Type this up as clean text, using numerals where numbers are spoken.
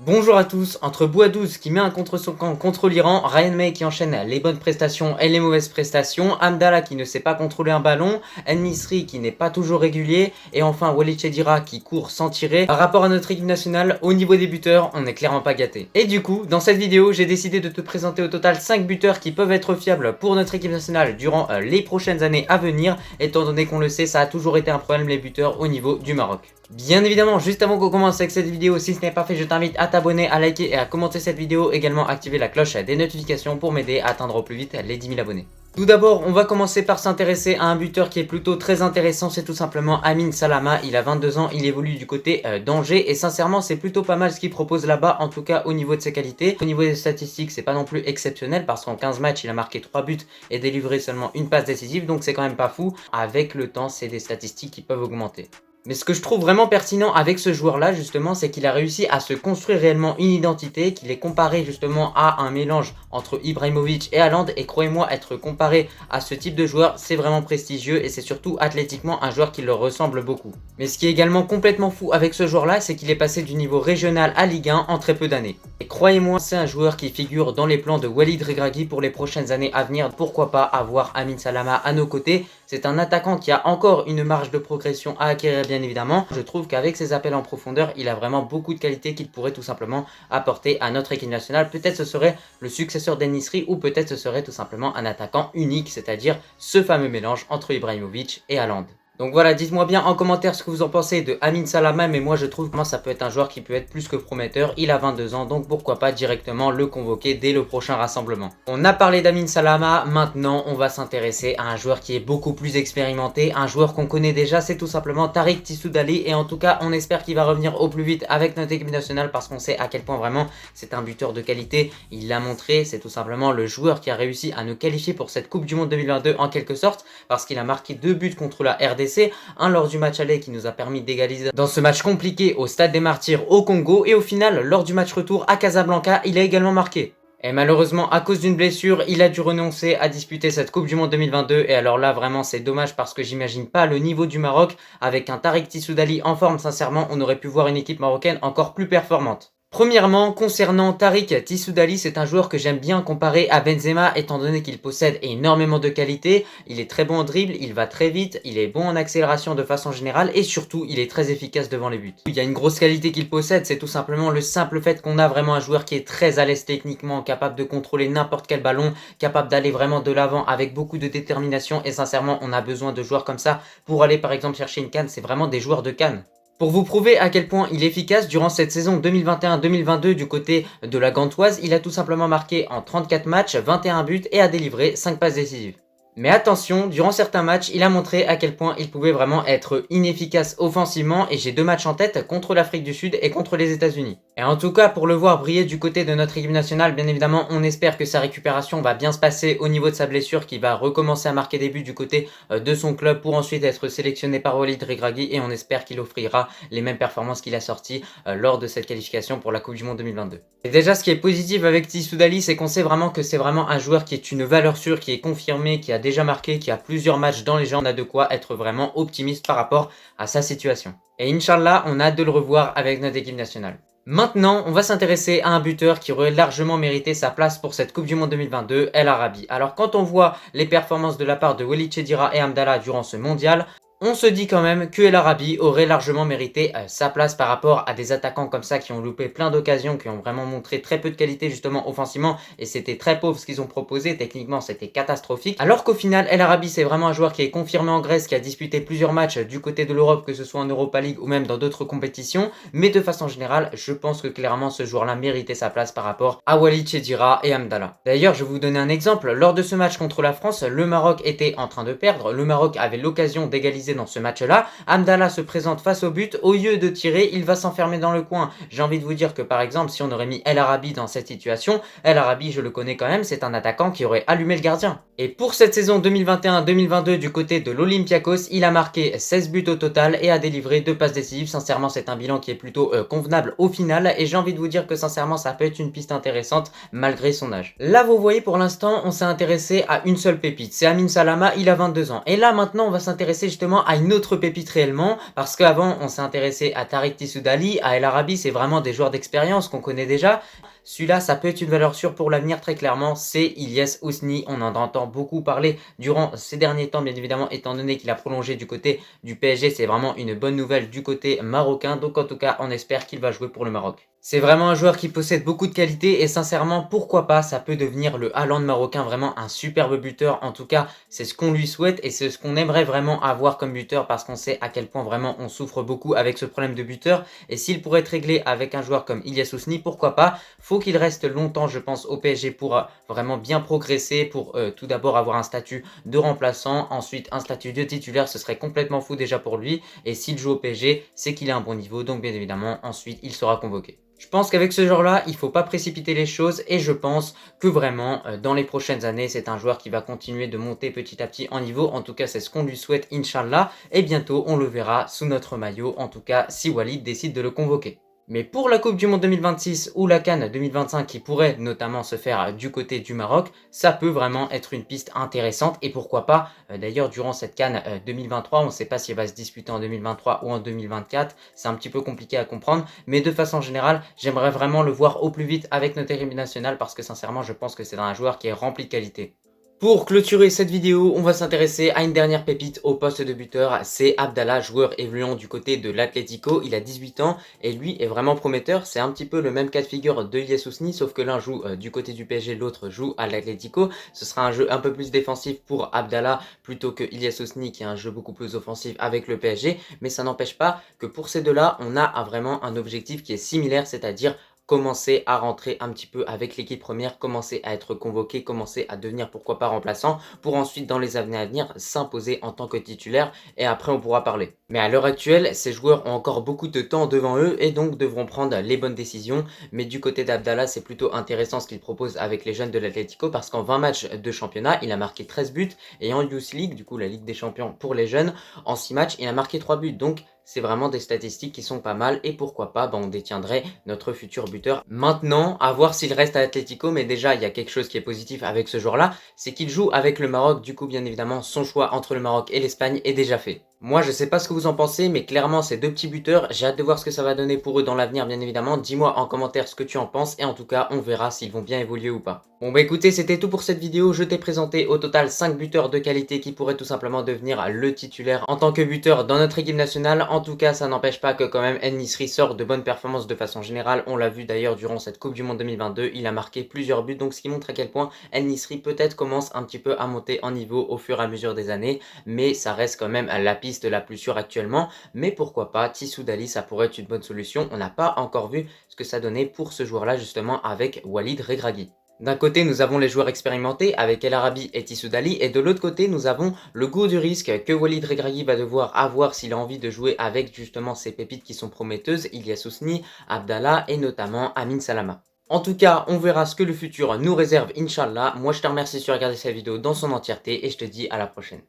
Bonjour à tous, entre Bouadouz qui met un contre son camp contre l'Iran, Ryan May qui enchaîne les bonnes prestations et les mauvaises prestations, Hamdallah qui ne sait pas contrôler un ballon, En-Nesyri qui n'est pas toujours régulier, et enfin Walid Chedira qui court sans tirer. Par rapport à notre équipe nationale, au niveau des buteurs, on n'est clairement pas gâté. Et du coup, dans cette vidéo, j'ai décidé de te présenter au total 5 buteurs qui peuvent être fiables pour notre équipe nationale durant les prochaines années à venir, étant donné qu'on le sait, ça a toujours été un problème les buteurs au niveau du Maroc. Bien évidemment, juste avant qu'on commence avec cette vidéo, si ce n'est pas fait, je t'invite à t'abonner, à liker et à commenter cette vidéo, également activer la cloche des notifications pour m'aider à atteindre au plus vite les 10 000 abonnés. Tout d'abord, on va commencer par s'intéresser à un buteur qui est plutôt très intéressant, c'est tout simplement Amin Salama. Il a 22 ans, il évolue du côté d'Angers et sincèrement c'est plutôt pas mal ce qu'il propose là-bas, en tout cas au niveau de ses qualités. Au niveau des statistiques, c'est pas non plus exceptionnel parce qu'en 15 matchs, il a marqué 3 buts et délivré seulement une passe décisive, donc c'est quand même pas fou. Avec le temps, c'est des statistiques qui peuvent augmenter. Mais ce que je trouve vraiment pertinent avec ce joueur-là, justement, c'est qu'il a réussi à se construire réellement une identité, qu'il est comparé justement à un mélange entre Ibrahimovic et Haaland, et croyez-moi, être comparé à ce type de joueur, c'est vraiment prestigieux et c'est surtout athlétiquement un joueur qui leur ressemble beaucoup. Mais ce qui est également complètement fou avec ce joueur-là, c'est qu'il est passé du niveau régional à Ligue 1 en très peu d'années. Et croyez-moi, c'est un joueur qui figure dans les plans de Walid Regragui pour les prochaines années à venir. Pourquoi pas avoir Amin Salama à nos côtés? C'est un attaquant qui a encore une marge de progression à acquérir bien évidemment. Je trouve qu'avec ses appels en profondeur, il a vraiment beaucoup de qualités qu'il pourrait tout simplement apporter à notre équipe nationale. Peut-être ce serait le successeur d'En-Nesyri ou peut-être ce serait tout simplement un attaquant unique, c'est-à-dire ce fameux mélange entre Ibrahimovic et Haaland. Donc voilà, dites-moi bien en commentaire ce que vous en pensez de Amin Salama, mais moi je trouve que ça peut être un joueur qui peut être plus que prometteur. Il a 22 ans, donc pourquoi pas directement le convoquer dès le prochain rassemblement. On a parlé d'Amin Salama, maintenant on va s'intéresser à un joueur qui est beaucoup plus expérimenté, un joueur qu'on connaît déjà, c'est tout simplement Tariq Tissoudali, et en tout cas on espère qu'il va revenir au plus vite avec notre équipe nationale parce qu'on sait à quel point vraiment c'est un buteur de qualité. Il l'a montré, c'est tout simplement le joueur qui a réussi à nous qualifier pour cette Coupe du Monde 2022 en quelque sorte, parce qu'il a marqué 2 buts contre la RDC. Un lors du match aller qui nous a permis d'égaliser dans ce match compliqué au Stade des Martyrs au Congo, et au final lors du match retour à Casablanca il a également marqué. Et malheureusement à cause d'une blessure il a dû renoncer à disputer cette Coupe du Monde 2022, et alors là vraiment c'est dommage parce que j'imagine pas le niveau du Maroc avec un Tariq Tissoudali en forme. Sincèrement on aurait pu voir une équipe marocaine encore plus performante. Premièrement, concernant Tariq Tissoudali, c'est un joueur que j'aime bien comparer à Benzema étant donné qu'il possède énormément de qualités. Il est très bon en dribble, il va très vite, il est bon en accélération de façon générale et surtout il est très efficace devant les buts. Il y a une grosse qualité qu'il possède, c'est tout simplement le simple fait qu'on a vraiment un joueur qui est très à l'aise techniquement, capable de contrôler n'importe quel ballon, capable d'aller vraiment de l'avant avec beaucoup de détermination, et sincèrement on a besoin de joueurs comme ça pour aller par exemple chercher une CAN. C'est vraiment des joueurs de CAN. Pour vous prouver à quel point il est efficace, durant cette saison 2021-2022 du côté de la Gantoise, il a tout simplement marqué en 34 matchs, 21 buts et a délivré 5 passes décisives. Mais attention, durant certains matchs, il a montré à quel point il pouvait vraiment être inefficace offensivement, et j'ai 2 matchs en tête contre l'Afrique du Sud et contre les États-Unis. Et en tout cas, pour le voir briller du côté de notre équipe nationale, bien évidemment, on espère que sa récupération va bien se passer au niveau de sa blessure, qui va recommencer à marquer des buts du côté de son club pour ensuite être sélectionné par Walid Regragui, et on espère qu'il offrira les mêmes performances qu'il a sorties lors de cette qualification pour la Coupe du Monde 2022. Et déjà, ce qui est positif avec Tissoudali, c'est qu'on sait vraiment que c'est vraiment un joueur qui est une valeur sûre, qui est confirmé, qui a déjà marqué, qui a plusieurs matchs dans les jambes. On a de quoi être vraiment optimiste par rapport à sa situation. Et Inch'Allah, on a hâte de le revoir avec notre équipe nationale. Maintenant, on va s'intéresser à un buteur qui aurait largement mérité sa place pour cette Coupe du Monde 2022, El Arabi. Alors quand on voit les performances de la part de Walid Chedira et Hamdallah durant ce mondial, on se dit quand même que El Arabi aurait largement mérité sa place par rapport à des attaquants comme ça qui ont loupé plein d'occasions, qui ont vraiment montré très peu de qualité justement offensivement, et c'était très pauvre ce qu'ils ont proposé, techniquement c'était catastrophique. Alors qu'au final El Arabi c'est vraiment un joueur qui est confirmé en Grèce, qui a disputé plusieurs matchs du côté de l'Europe, que ce soit en Europa League ou même dans d'autres compétitions, mais de façon générale je pense que clairement ce joueur là méritait sa place par rapport à Walid Chedira et Hamdallah. D'ailleurs je vais vous donner un exemple, lors de ce match contre la France, le Maroc était en train de perdre, le Maroc avait l'occasion d'égaliser dans ce match-là. Hamdallah se présente face au but, au lieu de tirer, il va s'enfermer dans le coin. J'ai envie de vous dire que par exemple, si on aurait mis El Arabi dans cette situation, El Arabi, je le connais quand même, c'est un attaquant qui aurait allumé le gardien. Et pour cette saison 2021-2022 du côté de l'Olympiakos, il a marqué 16 buts au total et a délivré 2 passes décisives. Sincèrement, c'est un bilan qui est plutôt convenable au final, et j'ai envie de vous dire que sincèrement, ça peut être une piste intéressante malgré son âge. Là, vous voyez, pour l'instant, on s'est intéressé à une seule pépite, c'est Amin Salama, il a 22 ans. Et là, maintenant, on va s'intéresser justement maintenant à une autre pépite réellement, parce qu'avant on s'est intéressé à Tariq Tissoudali, à El Arabi, c'est vraiment des joueurs d'expérience qu'on connaît déjà. Celui-là, ça peut être une valeur sûre pour l'avenir très clairement, c'est Ilyes Ousni. On en entend beaucoup parler durant ces derniers temps, bien évidemment, étant donné qu'il a prolongé du côté du PSG. C'est vraiment une bonne nouvelle du côté marocain. Donc en tout cas, on espère qu'il va jouer pour le Maroc. C'est vraiment un joueur qui possède beaucoup de qualités et sincèrement, pourquoi pas, ça peut devenir le Haaland marocain, vraiment un superbe buteur. En tout cas, c'est ce qu'on lui souhaite et c'est ce qu'on aimerait vraiment avoir comme buteur parce qu'on sait à quel point vraiment on souffre beaucoup avec ce problème de buteur. Et s'il pourrait être réglé avec un joueur comme Ilyes Ousni, pourquoi pas. Faut qu'il reste longtemps, je pense, au PSG pour vraiment bien progresser, pour tout d'abord avoir un statut de remplaçant, ensuite un statut de titulaire, ce serait complètement fou déjà pour lui. Et s'il joue au PSG, c'est qu'il a un bon niveau, donc bien évidemment, ensuite il sera convoqué. Je pense qu'avec ce joueur-là, il ne faut pas précipiter les choses et je pense que vraiment, dans les prochaines années, c'est un joueur qui va continuer de monter petit à petit en niveau. En tout cas, c'est ce qu'on lui souhaite, Inch'Allah. Et bientôt, on le verra sous notre maillot, en tout cas, si Walid décide de le convoquer. Mais pour la Coupe du Monde 2026 ou la CAN 2025 qui pourrait notamment se faire du côté du Maroc, ça peut vraiment être une piste intéressante et pourquoi pas, d'ailleurs durant cette CAN 2023, on ne sait pas si elle va se disputer en 2023 ou en 2024, c'est un petit peu compliqué à comprendre, mais de façon générale, j'aimerais vraiment le voir au plus vite avec notre équipe nationale parce que sincèrement, je pense que c'est un joueur qui est rempli de qualité. Pour clôturer cette vidéo, on va s'intéresser à une dernière pépite au poste de buteur, c'est Abdallah, joueur évoluant du côté de l'Atlético, il a 18 ans et lui est vraiment prometteur, c'est un petit peu le même cas de figure de Ilyes Ousni, sauf que l'un joue du côté du PSG, l'autre joue à l'Atlético, ce sera un jeu un peu plus défensif pour Abdallah plutôt que Ilyes Ousni qui a un jeu beaucoup plus offensif avec le PSG, mais ça n'empêche pas que pour ces deux-là, on a vraiment un objectif qui est similaire, c'est-à-dire commencer à rentrer un petit peu avec l'équipe première, commencer à être convoqué, commencer à devenir pourquoi pas remplaçant, pour ensuite dans les années à venir s'imposer en tant que titulaire et après on pourra parler. Mais à l'heure actuelle, ces joueurs ont encore beaucoup de temps devant eux et donc devront prendre les bonnes décisions. Mais du côté d'Abdallah, c'est plutôt intéressant ce qu'il propose avec les jeunes de l'Atlético parce qu'en 20 matchs de championnat, il a marqué 13 buts et en Youth League, du coup la Ligue des Champions pour les jeunes, en 6 matchs, il a marqué 3 buts. Donc c'est vraiment des statistiques qui sont pas mal et pourquoi pas, on détiendrait notre futur buteur. Maintenant, à voir s'il reste à Atlético, mais déjà il y a quelque chose qui est positif avec ce joueur-là, c'est qu'il joue avec le Maroc, du coup bien évidemment son choix entre le Maroc et l'Espagne est déjà fait. Moi je sais pas ce que vous en pensez, mais clairement ces deux petits buteurs, j'ai hâte de voir ce que ça va donner pour eux dans l'avenir bien évidemment. Dis-moi en commentaire ce que tu en penses et en tout cas on verra s'ils vont bien évoluer ou pas. Bon bah écoutez, c'était tout pour cette vidéo, je t'ai présenté au total 5 buteurs de qualité qui pourraient tout simplement devenir le titulaire en tant que buteur dans notre équipe nationale. En tout cas ça n'empêche pas que quand même En-Nesyri sort de bonnes performances de façon générale, on l'a vu d'ailleurs durant cette Coupe du Monde 2022, il a marqué plusieurs buts donc ce qui montre à quel point En-Nesyri peut-être commence un petit peu à monter en niveau au fur et à mesure des années, mais ça reste quand même la piste la plus sûre actuellement. Mais pourquoi pas, Tissoudali ça pourrait être une bonne solution, on n'a pas encore vu ce que ça donnait pour ce joueur là justement avec Walid Regragui. D'un côté, nous avons les joueurs expérimentés avec El Arabi et Tissoudali et de l'autre côté, nous avons le goût du risque que Walid Regragui va devoir avoir s'il a envie de jouer avec justement ces pépites qui sont prometteuses, Ilyes Ousni, Abdallah et notamment Amin Salama. En tout cas, on verra ce que le futur nous réserve, Inch'Allah. Moi, je te remercie de regarder cette vidéo dans son entièreté et je te dis à la prochaine.